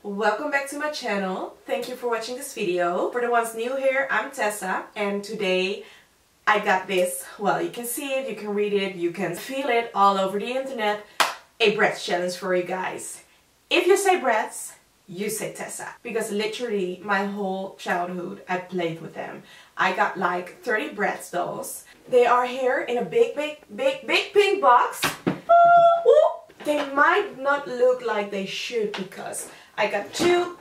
welcome back to my channel. Thank you for watching this video. For the ones new here, I'm Tessa and today I got this, well, you can see it, you can read it, you can feel it all over the internet, a Bratz challenge for you guys. If you say Bratz, you say Tessa. Because literally my whole childhood I played with them. I got like 30 Bratz dolls. They are here in a big pink box. They might not look like they should because I got two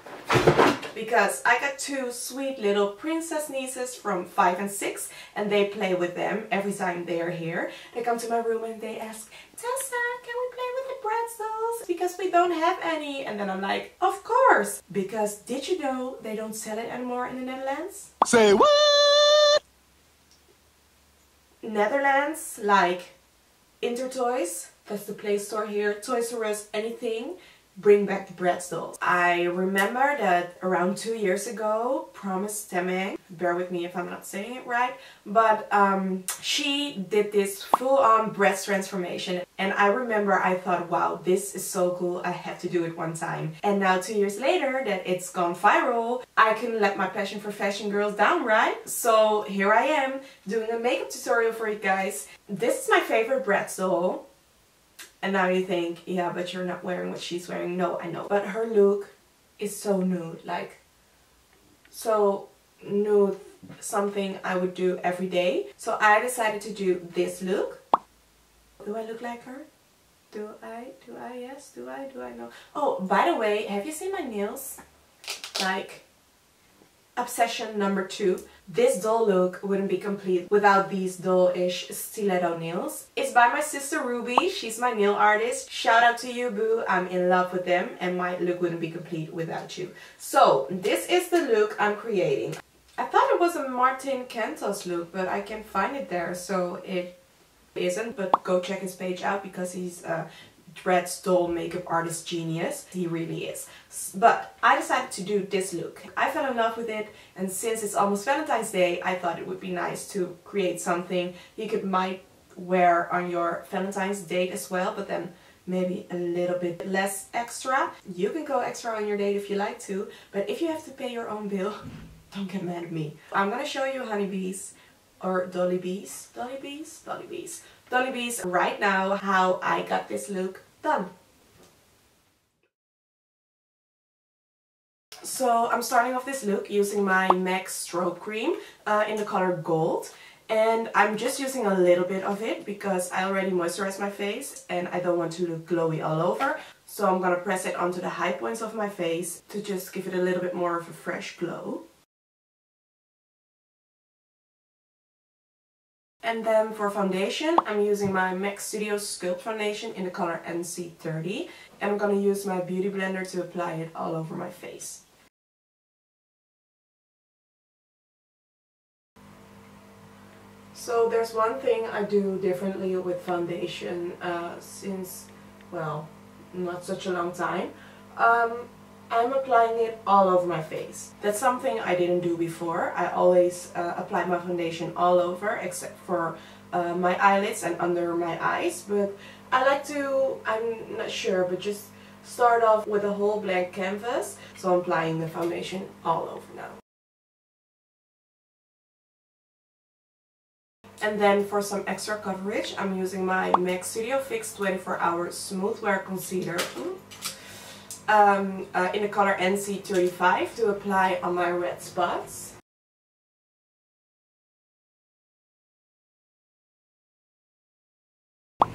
sweet little princess nieces from 5 and 6 and they play with them every time they are here. They come to my room and they ask, Tessa, can we play with the Bratz dolls? Because we don't have any. And then I'm like, of course! Because did you know they don't sell it anymore in the Netherlands? Say what? Netherlands, like Intertoys, that's the Play Store here, Toys R Us, anything, bring back the Bratz dolls. I remember that around 2 years ago, Tamang, bear with me if I'm not saying it right, but she did this full-on Bratz transformation and I remember I thought, wow, this is so cool, I have to do it one time. And now 2 years later that it's gone viral, I can let my passion for fashion girls down, right? So here I am doing a makeup tutorial for you guys. This is my favorite Bratz doll. And now you think, yeah, but you're not wearing what she's wearing. No, I know. But her look is so nude. Like, so nude, something I would do every day. So I decided to do this look. Do I look like her? Do I? Yes? Do I? No? Oh, by the way, have you seen my nails? Like, obsession number 2. This doll look wouldn't be complete without these doll-ish stiletto nails. It's by my sister Ruby. She's my nail artist. Shout out to you, boo. I'm in love with them and my look wouldn't be complete without you. So this is the look I'm creating. I thought it was a Martin Cantos look, but I can't find it there, so it isn't. But go check his page out because he's Bratzdoll makeup artist genius. He really is. But I decided to do this look. I fell in love with it and since it's almost Valentine's Day I thought it would be nice to create something you might wear on your Valentine's date as well, but then maybe a little bit less extra. You can go extra on your date if you like to, but if you have to pay your own bill, don't get mad at me. I'm gonna show you honeybees or dolly bees right now how I got this look done. So I'm starting off this look using my MAC Strobe Cream in the color Gold. And I'm just using a little bit of it because I already moisturized my face and I don't want to look glowy all over. So I'm gonna press it onto the high points of my face to just give it a little bit more of a fresh glow. And then for foundation, I'm using my MAC Studio Sculpt foundation in the color NC30. And I'm going to use my beauty blender to apply it all over my face. So there's one thing I do differently with foundation since, well, not such a long time. I'm applying it all over my face. That's something I didn't do before. I always applied my foundation all over except for my eyelids and under my eyes. But I like to, I'm not sure, but just start off with a whole blank canvas. So I'm applying the foundation all over now. And then for some extra coverage, I'm using my MAC Studio Fix 24-Hour Smoothwear Concealer. In the color NC35 to apply on my red spots.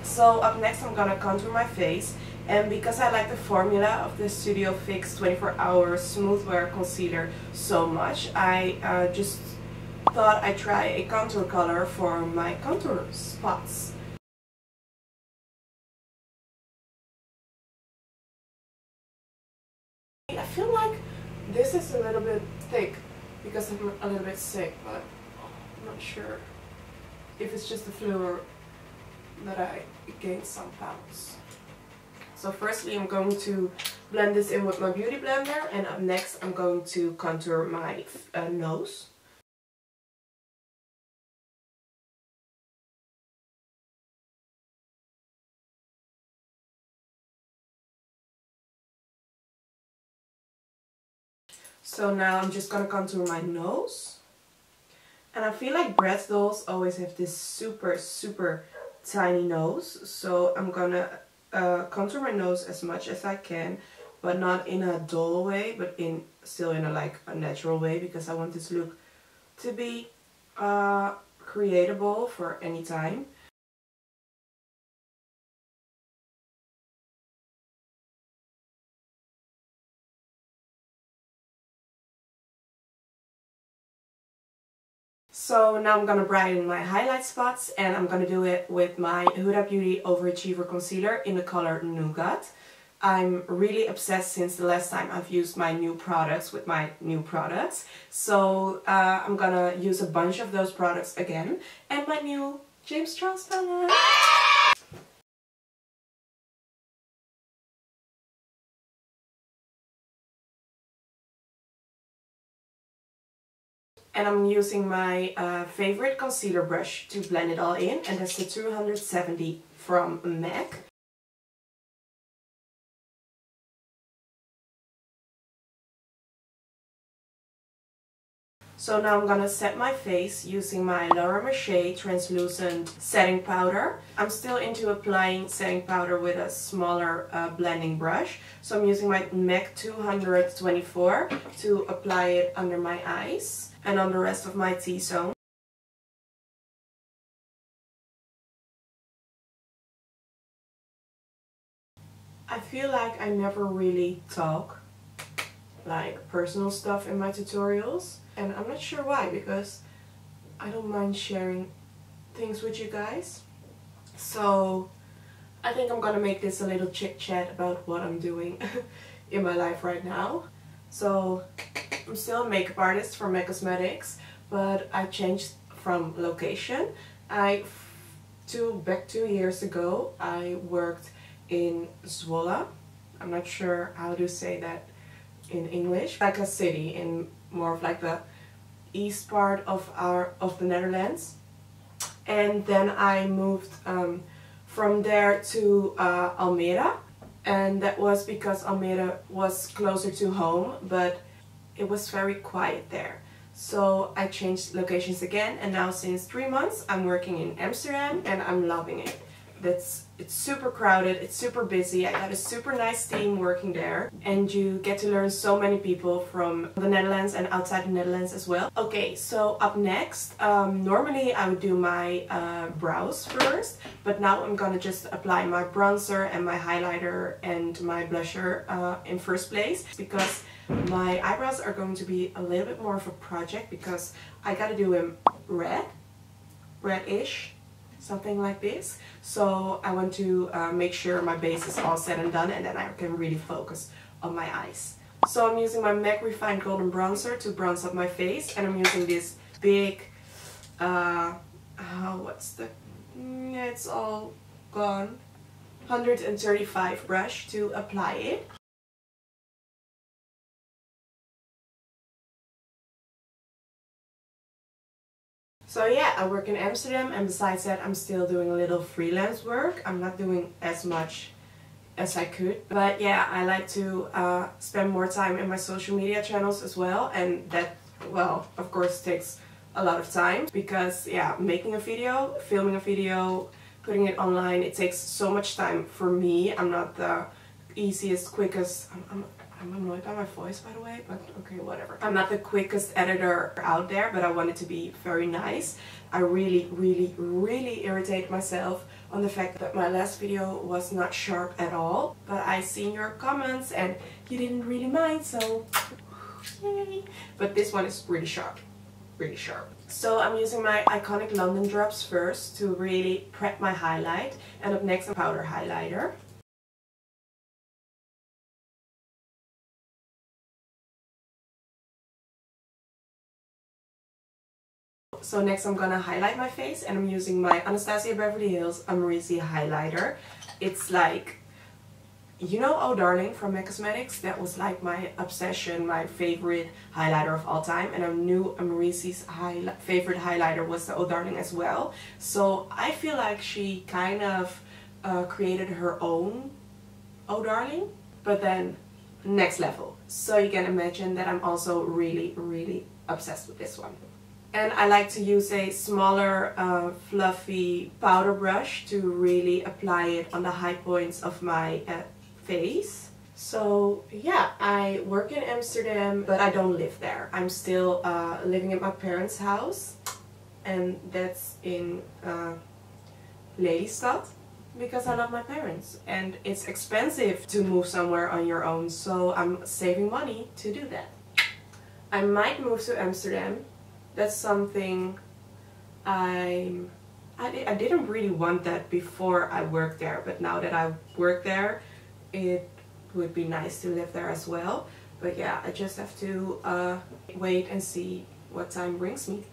So up next I'm gonna contour my face, and because I like the formula of the Studio Fix 24-Hour Smoothwear Concealer so much, I just thought I'd try a contour color for my contour spots. I feel like this is a little bit thick because I'm a little bit sick, but I'm not sure if it's just the flu or that I gained some pounds. So firstly I'm going to blend this in with my beauty blender, and up next I'm going to contour my nose. So now I'm just gonna contour my nose. And I feel like Bratzdolls always have this super tiny nose. So I'm gonna contour my nose as much as I can, but not in a dull way, but still in a natural way, because I want this look to be creatable for any time. So now I'm gonna brighten my highlight spots, and I'm gonna do it with my Huda Beauty Overachiever Concealer in the color Nougat. I'm really obsessed since the last time I've used my new products with my new products. So I'm gonna use a bunch of those products again, and my new James Charles palette. And I'm using my favorite concealer brush to blend it all in, and that's the 270 from MAC. So now I'm gonna set my face using my Laura Mercier translucent setting powder. I'm still into applying setting powder with a smaller blending brush. So I'm using my MAC 224 to apply it under my eyes and on the rest of my T-zone. I feel like I never really talk like personal stuff in my tutorials, and I'm not sure why, because I don't mind sharing things with you guys. So I think I'm gonna make this a little chit chat about what I'm doing in my life right now. So I'm still a makeup artist for MAC Cosmetics, but I changed from location. Back 2 years ago I worked in Zwolle. I'm not sure how to say that in English, like a city in more of like the east part of the Netherlands. And then I moved from there to Almere, and that was because Almere was closer to home, but it was very quiet there. So I changed locations again, and now since 3 months I'm working in Amsterdam, and I'm loving it. It's super crowded, it's super busy, I got a super nice team working there, and you get to learn so many people from the Netherlands and outside the Netherlands as well. Okay, so up next, normally I would do my brows first, but now I'm gonna just apply my bronzer and my highlighter and my blusher in first place, because my eyebrows are going to be a little bit more of a project, because I gotta do them reddish, something like this. So I want to make sure my base is all said and done, and then I can really focus on my eyes. So I'm using my MAC Refined Golden Bronzer to bronze up my face, and I'm using this big, it's all gone, 135 brush to apply it. So yeah, I work in Amsterdam, and besides that I'm still doing a little freelance work. I'm not doing as much as I could, but yeah, I like to spend more time in my social media channels as well, and that, well, of course takes a lot of time, because yeah, making a video, filming a video, putting it online, it takes so much time for me. I'm not the easiest, quickest, I'm annoyed by my voice, by the way, but okay, whatever. I'm not the quickest editor out there, but I want it to be very nice. I really irritate myself on the fact that my last video was not sharp at all. But I seen your comments and you didn't really mind, so yay. But this one is really sharp, really sharp. So I'm using my iconic London drops first to really prep my highlight, and up next a powder highlighter. So next I'm gonna highlight my face, and I'm using my Anastasia Beverly Hills AMREZY highlighter. It's like, you know Oh Darling from MAC Cosmetics? That was like my obsession, my favorite highlighter of all time, and I knew AMREZY's favorite highlighter was the Oh Darling as well. So I feel like she kind of created her own Oh Darling, but then next level. So you can imagine that I'm also really obsessed with this one. And I like to use a smaller fluffy powder brush to really apply it on the high points of my face. So yeah, I work in Amsterdam, but I don't live there. I'm still living at my parents' house, and that's in Lelystad, because I love my parents. And it's expensive to move somewhere on your own, so I'm saving money to do that. I might move to Amsterdam. That's something I didn't really want that before I worked there, but now that I work there, it would be nice to live there as well. But yeah, I just have to wait and see what time brings me.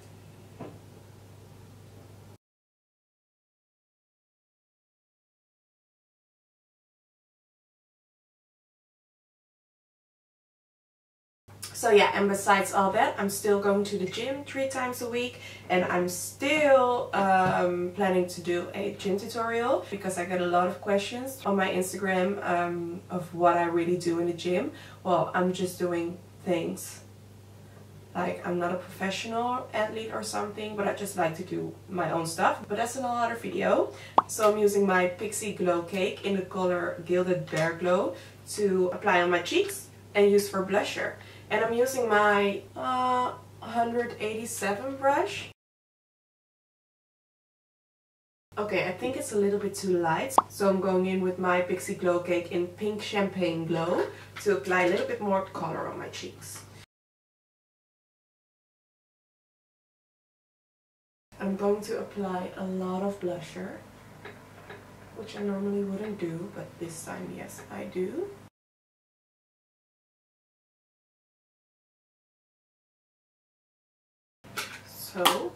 So yeah, and besides all that, I'm still going to the gym 3 times a week, and I'm still planning to do a gym tutorial, because I get a lot of questions on my Instagram of what I really do in the gym. Well, I'm just doing things. Like, I'm not a professional athlete or something, but I just like to do my own stuff. But that's another video. So I'm using my PIXIE GLOWCAKE in the color GILDEDBARE Glow to apply on my cheeks and use for blusher. And I'm using my 187 brush. Okay, I think it's a little bit too light, so I'm going in with my PIXIE GLOWCAKE in Pink Champagne Glow to apply a little bit more color on my cheeks. I'm going to apply a lot of blusher, which I normally wouldn't do, but this time, yes, I do. So,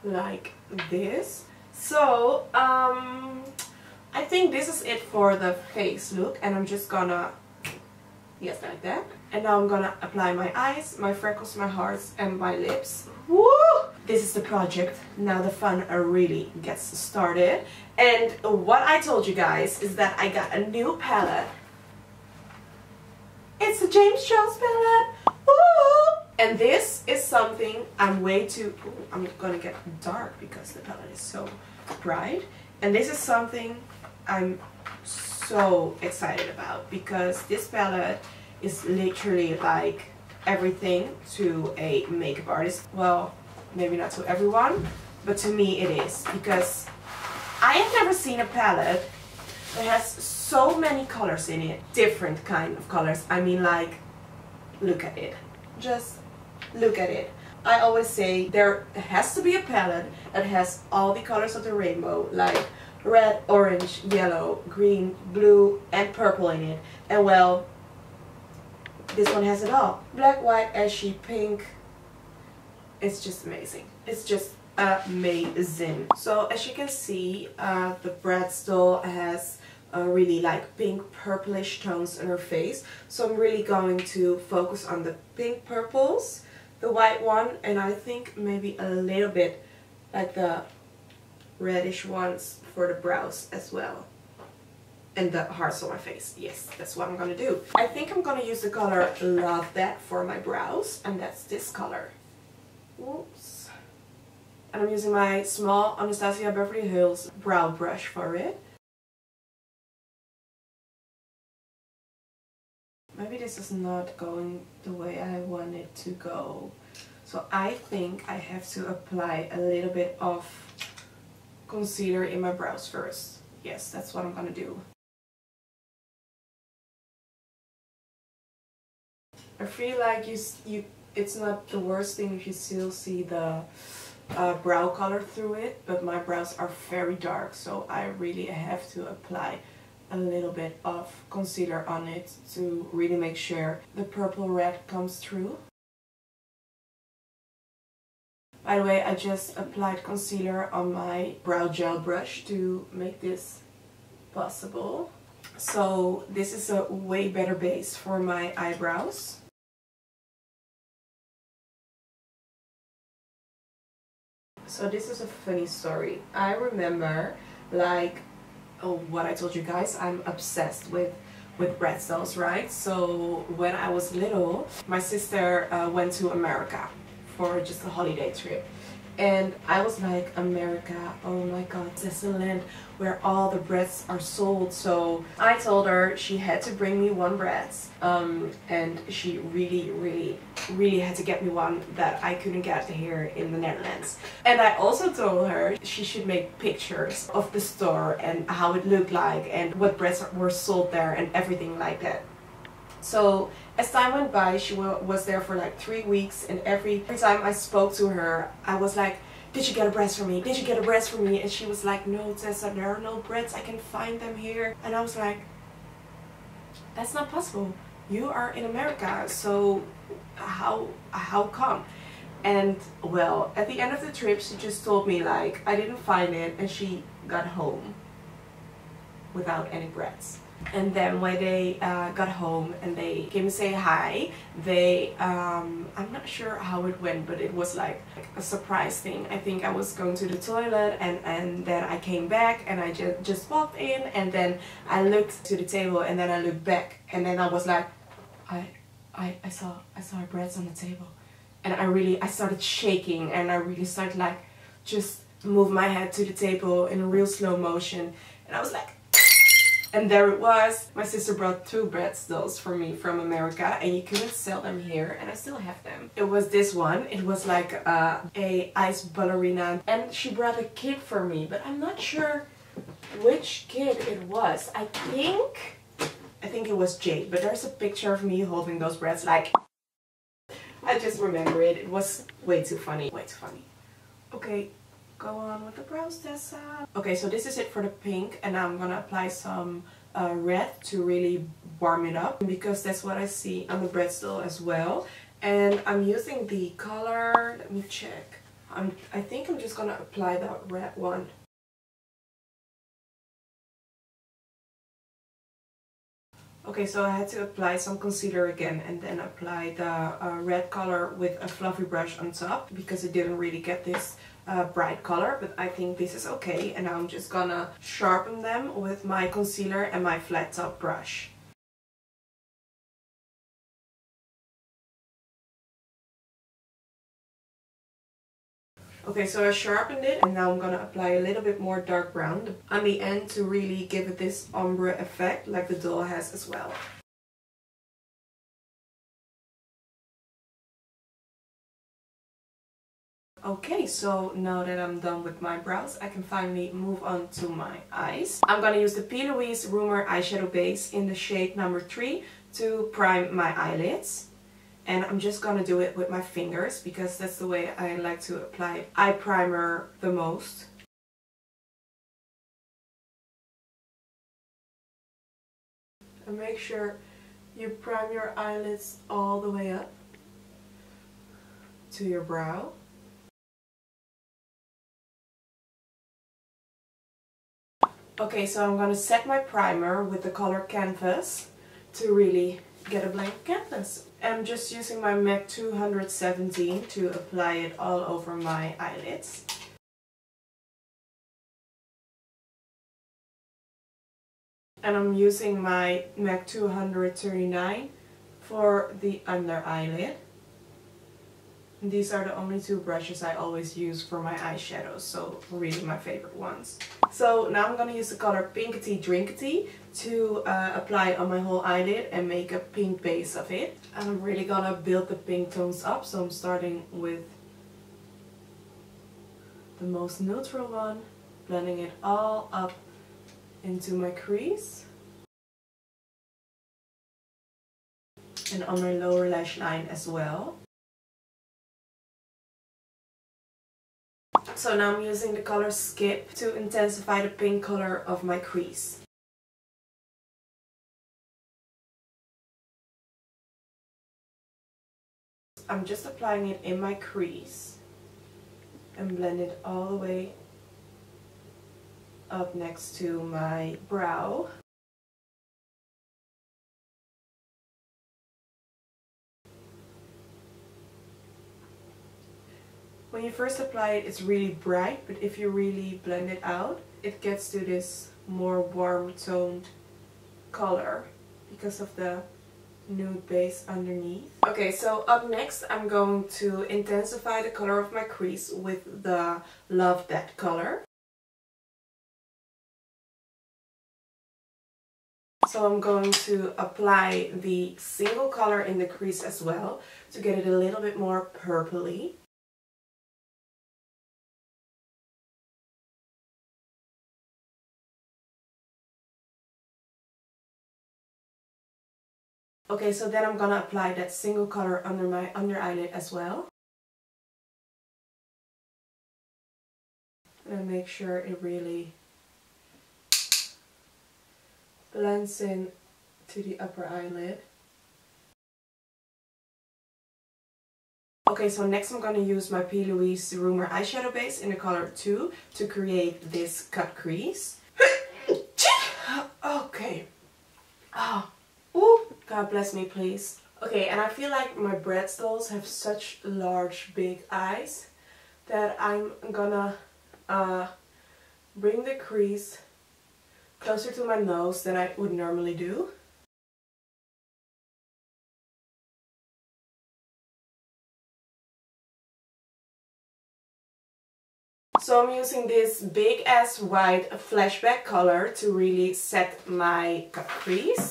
like this. So, I think this is it for the face look, and I'm just gonna, yes, like that. And now I'm gonna apply my eyes, my freckles, my hearts, and my lips. Woo! This is the project. Now the fun really gets started. And what I told you guys is that I got a new palette. It's a James Jones palette. Woo! And this is something I'm way too... Ooh, I'm gonna get dark because the palette is so bright. And this is something I'm so excited about, because this palette is literally like everything to a makeup artist. Well, maybe not to everyone, but to me it is, because I have never seen a palette that has so many colors in it. Different kind of colors. I mean, like, look at it. Just look at it. I always say there has to be a palette that has all the colors of the rainbow, like red, orange, yellow, green, blue, and purple in it. And well, this one has it all. Black, white, ashy, pink. It's just amazing. It's just amazing. So as you can see, the Bratzdoll has really like pink purplish tones in her face. So I'm really going to focus on the pink purples, the white one, and I think maybe a little bit like the reddish ones for the brows as well. And the hearts on my face. Yes, that's what I'm gonna do. I think I'm gonna use the color Love That for my brows, and that's this color. Oops. And I'm using my small Anastasia Beverly Hills brow brush for it. Maybe this is not going the way I want it to go. So I think I have to apply a little bit of concealer in my brows first. Yes, that's what I'm gonna do. I feel like it's not the worst thing if you still see the brow color through it, but my brows are very dark, so I really have to apply a little bit of concealer on it to really make sure the purple red comes through. By the way, I just applied concealer on my brow gel brush to make this possible. So this is a way better base for my eyebrows. So this is a funny story. I remember, like, what I told you guys, I'm obsessed with with Bratzdolls, right? So when I was little, my sister went to America for just a holiday trip. And I was like, America, oh my god, that's the land where all the Bratz are sold. So I told her she had to bring me one Bratz, and she really had to get me one that I couldn't get here in the Netherlands. And I also told her she should make pictures of the store and how it looked like and what Bratz were sold there and everything like that. So as time went by, she was there for like 3 weeks, and every time I spoke to her, I was like, did you get a Bratz for me? Did you get a Bratz for me? And she was like, no, Tessa, there are no Bratz, I can find them here. And I was like, that's not possible. You are in America, so how come? And well, at the end of the trip, she just told me like, I didn't find it, and she got home without any Bratz. And then when they got home and they came to say hi, they, I'm not sure how it went, but it was like a surprise thing. I think I was going to the toilet, and then I came back and I just walked in, and then I looked to the table, and then I looked back, and then I was like, I saw a Bratz on the table. And I started shaking, and I really started like just move my head to the table in a real slow motion, and I was like, and there it was. My sister brought 2 Bratzdolls for me from America, and you couldn't sell them here, and I still have them. It was this one. It was like a ice ballerina, and she brought a kid for me, but I'm not sure which kid it was. I think it was Jade, but there's a picture of me holding those Bratz like, I just remember it. It was way too funny. Way too funny. Okay. Go on with the brows, Tessa. Okay, so this is it for the pink, and now I'm gonna apply some red to really warm it up, because that's what I see on the Bratzdoll as well. And I'm using the color, let me check. I think I'm just gonna apply the red one. Okay, so I had to apply some concealer again, and then apply the red color with a fluffy brush on top, because it didn't really get this bright color, but I think this is okay. And now I'm just gonna sharpen them with my concealer and my flat top brush. Okay, so I sharpened it, and now I'm gonna apply a little bit more dark brown on the end to really give it this ombre effect like the doll has as well. Okay, so now that I'm done with my brows, I can finally move on to my eyes. I'm gonna use the P. Louise Rumor eyeshadow base in the shade number 3 to prime my eyelids. And I'm just gonna do it with my fingers, because that's the way I like to apply eye primer the most. And make sure you prime your eyelids all the way up to your brow. Okay, so I'm gonna set my primer with the color Canvas to really get a blank canvas. I'm just using my MAC 217 to apply it all over my eyelids. And I'm using my MAC 239 for the under eyelid. And these are the only 2 brushes I always use for my eyeshadows, so really my favorite ones. So now I'm going to use the color Pinkity Drinkity to apply it on my whole eyelid and make a pink base of it. And I'm really going to build the pink tones up, so I'm starting with the most neutral one, blending it all up into my crease. And on my lower lash line as well. So now I'm using the color Skip to intensify the pink color of my crease. I'm just applying it in my crease and blend it all the way up next to my brow. When you first apply it, it's really bright, but if you really blend it out, it gets to this more warm toned color, because of the nude base underneath. Okay, so up next I'm going to intensify the color of my crease with the Love That color. So I'm going to apply the single color in the crease as well to get it a little bit more purpley. Okay, so then I'm gonna apply that single color under my under eyelid as well. And make sure it really blends in to the upper eyelid. Okay, so next I'm going to use my P. Louise Rumor eyeshadow base in the color 2 to create this cut crease. Okay. Oh. Ooh. God bless me, please. Okay, and I feel like my Bratzdolls have such large, big eyes that I'm gonna bring the crease closer to my nose than I would normally do. So I'm using this big ass white flashback color to really set my cut crease.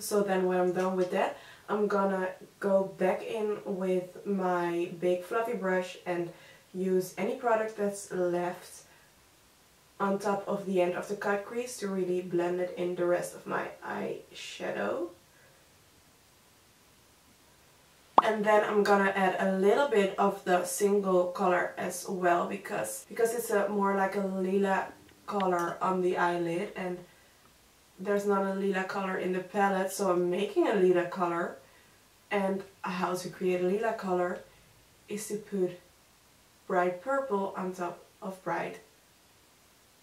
So then when I'm done with that, I'm gonna go back in with my big fluffy brush and use any product that's left on top of the end of the cut crease to really blend it in the rest of my eyeshadow. And then I'm gonna add a little bit of the single color as well because it's a more like a lila color on the eyelid and there's not a lila color in the palette, so I'm making a lila color. And how to create a lila color is to put bright purple on top of bright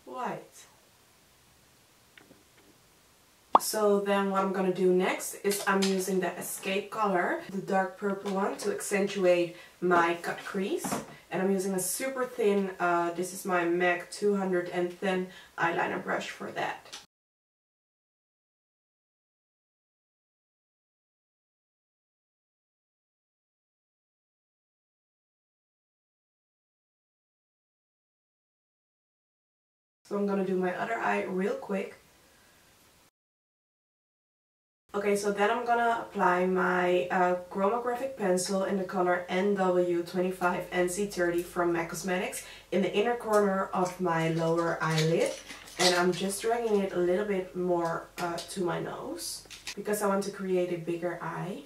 white. So then what I'm going to do next is I'm using the Escape color, the dark purple one, to accentuate my cut crease. And I'm using a super thin, this is my MAC 210 eyeliner brush for that. So I'm going to do my other eye real quick. Okay, so then I'm going to apply my chromographic pencil in the color NW25 NC30 from MAC Cosmetics in the inner corner of my lower eyelid. And I'm just dragging it a little bit more to my nose because I want to create a bigger eye.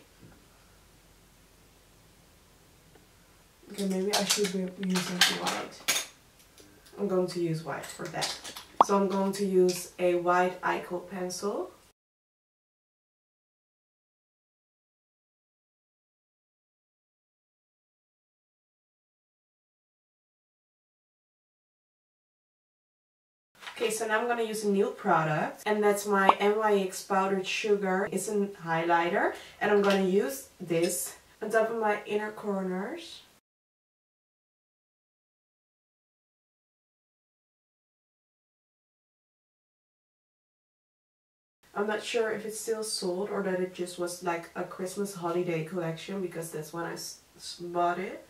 Okay, maybe I should be using white. I'm going to use white for that. So I'm going to use a white Ikson pencil. Okay, so now I'm going to use a new product, and that's my NYX Powdered Sugar. It's a highlighter, and I'm going to use this on top of my inner corners. I'm not sure if it's still sold or that it just was like a Christmas holiday collection because that's when I bought it.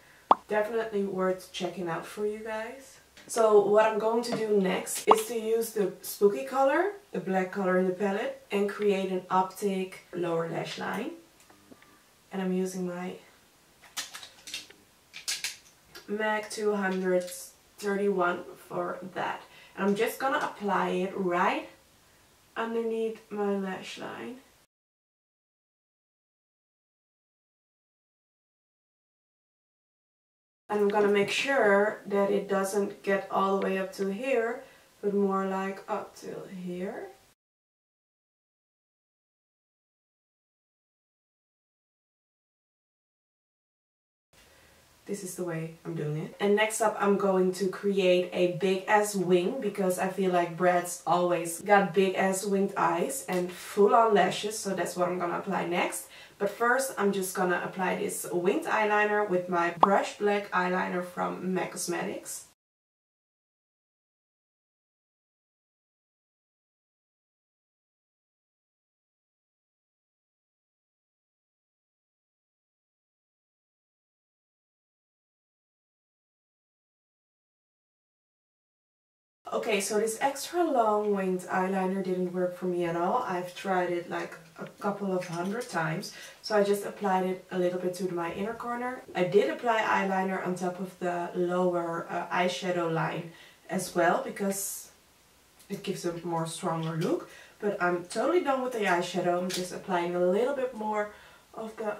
Definitely worth checking out for you guys. So what I'm going to do next is to use the Spooky color, the black color in the palette, and create an optic lower lash line. And I'm using my MAC 231 for that. And I'm just gonna apply it right underneath my lash line. And I'm gonna make sure that it doesn't get all the way up to here, but more like up till here. This is the way I'm doing it. And next up I'm going to create a big ass wing because I feel like Bratz always got big ass winged eyes and full on lashes, so that's what I'm gonna apply next. But first I'm just gonna apply this winged eyeliner with my Brush Black eyeliner from MAC Cosmetics. Okay, so this extra long winged eyeliner didn't work for me at all. I've tried it like a couple of 100 times. So I just applied it a little bit to my inner corner. I did apply eyeliner on top of the lower eyeshadow line as well because it gives a more stronger look. But I'm totally done with the eyeshadow. I'm just applying a little bit more of the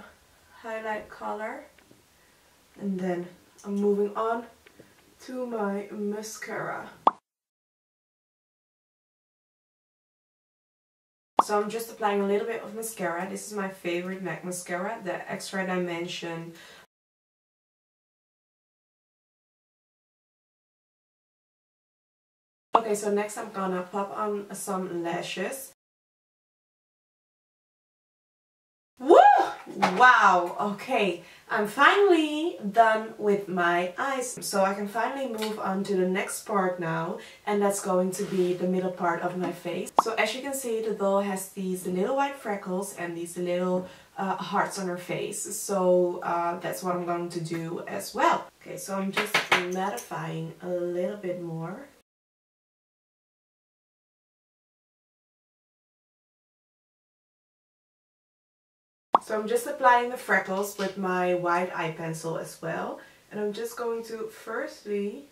highlight color. And then I'm moving on to my mascara. So I'm just applying a little bit of mascara. This is my favorite MAC mascara, the Extra Dimension. Okay, so next I'm gonna pop on some lashes. Woo! Wow, okay. I'm finally done with my eyes. So I can finally move on to the next part now. And that's going to be the middle part of my face. So as you can see, the doll has these little white freckles and these little hearts on her face. So that's what I'm going to do as well. Okay, so I'm just mattifying a little bit more. So I'm just applying the freckles with my white eye pencil as well. And I'm just going to firstly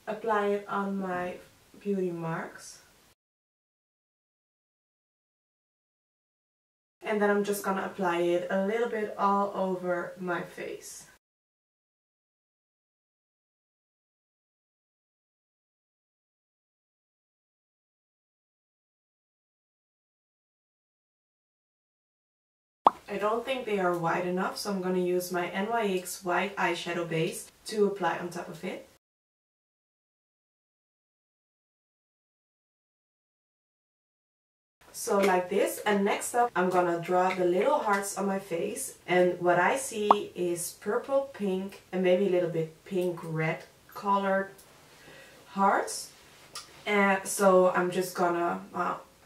apply it on my beauty marks. And then I'm just gonna apply it a little bit all over my face. I don't think they are wide enough, so I'm going to use my NYX white eyeshadow base to apply on top of it. So like this, and next up I'm going to draw the little hearts on my face, and what I see is purple, pink and maybe a little bit pink red colored hearts. And so I'm just gonna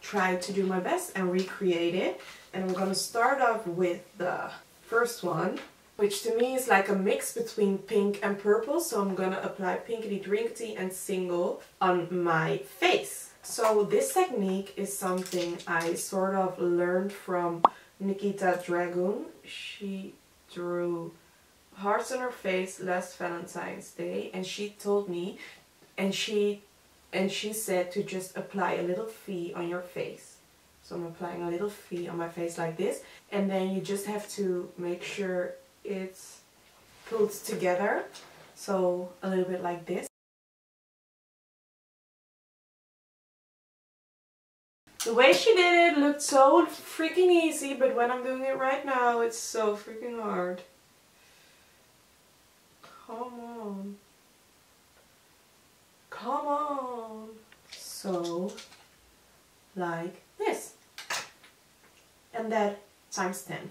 try to do my best and recreate it. And I'm gonna start off with the first one, which to me is like a mix between pink and purple. So I'm gonna apply Pinkity Drinkity and Single on my face. So this technique is something I sort of learned from Nikita Dragun. She drew hearts on her face last Valentine's Day, and she told me, and she said to just apply a little V on your face. So I'm applying a little V on my face like this, and then you just have to make sure it's pulled together. So a little bit like this. The way she did it looked so freaking easy, but when I'm doing it right now, it's so freaking hard. Come on. Come on. So, like this. And that times 10.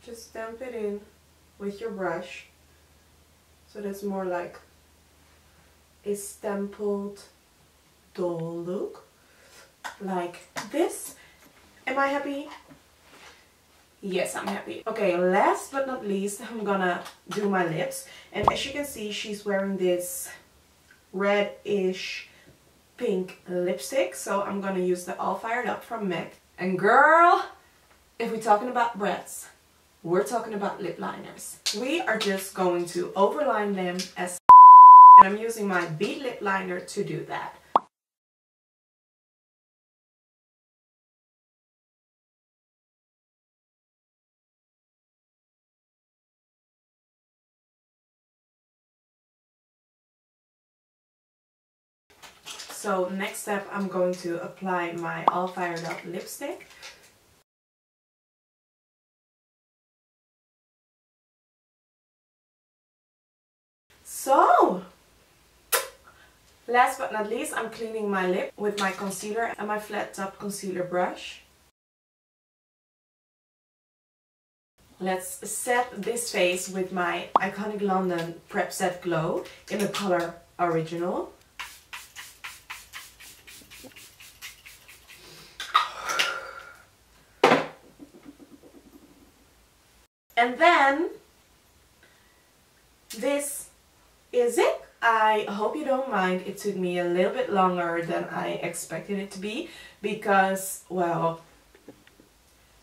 Just stamp it in with your brush. So that's more like a stemppled doll look. Like this. Am I happy? Yes, I'm happy. Okay, last but not least, I'm gonna do my lips. And as you can see, she's wearing this reddish pink lipstick. So I'm gonna use the All Fired Up from MAC. And girl, if we're talking about Bratz, we're talking about lip liners. We are just going to overline them as and I'm using my BEET lip liner to do that. So next step, I'm going to apply my All Fired Up lipstick. So, last but not least, I'm cleaning my lip with my concealer and my flat top concealer brush. Let's set this face with my Iconic London Prep Set Glow in the color Original. And then, this is it. I hope you don't mind. It took me a little bit longer than I expected it to be because, well,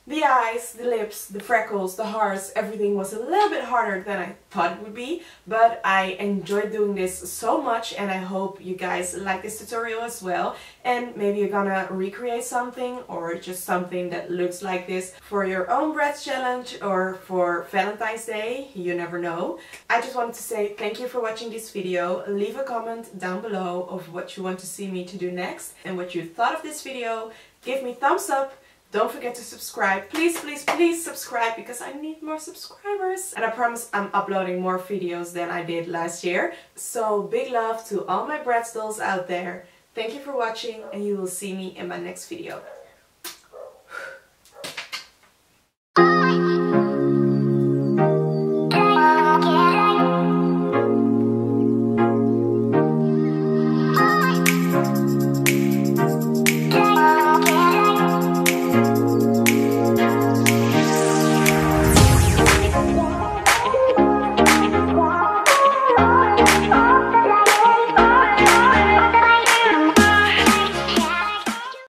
the eyes, the lips, the freckles, the hearts, everything was a little bit harder than I thought it would be, but I enjoyed doing this so much and I hope you guys like this tutorial as well, and maybe you're gonna recreate something or just something that looks like this for your own Bratz challenge or for Valentine's Day, you never know. I just wanted to say thank you for watching this video. Leave a comment down below of what you want to see me to do next and what you thought of this video. Give me thumbs up. Don't forget to subscribe. Please, please, please subscribe because I need more subscribers. And I promise I'm uploading more videos than I did last year. So big love to all my Bratzdolls out there. Thank you for watching and you will see me in my next video.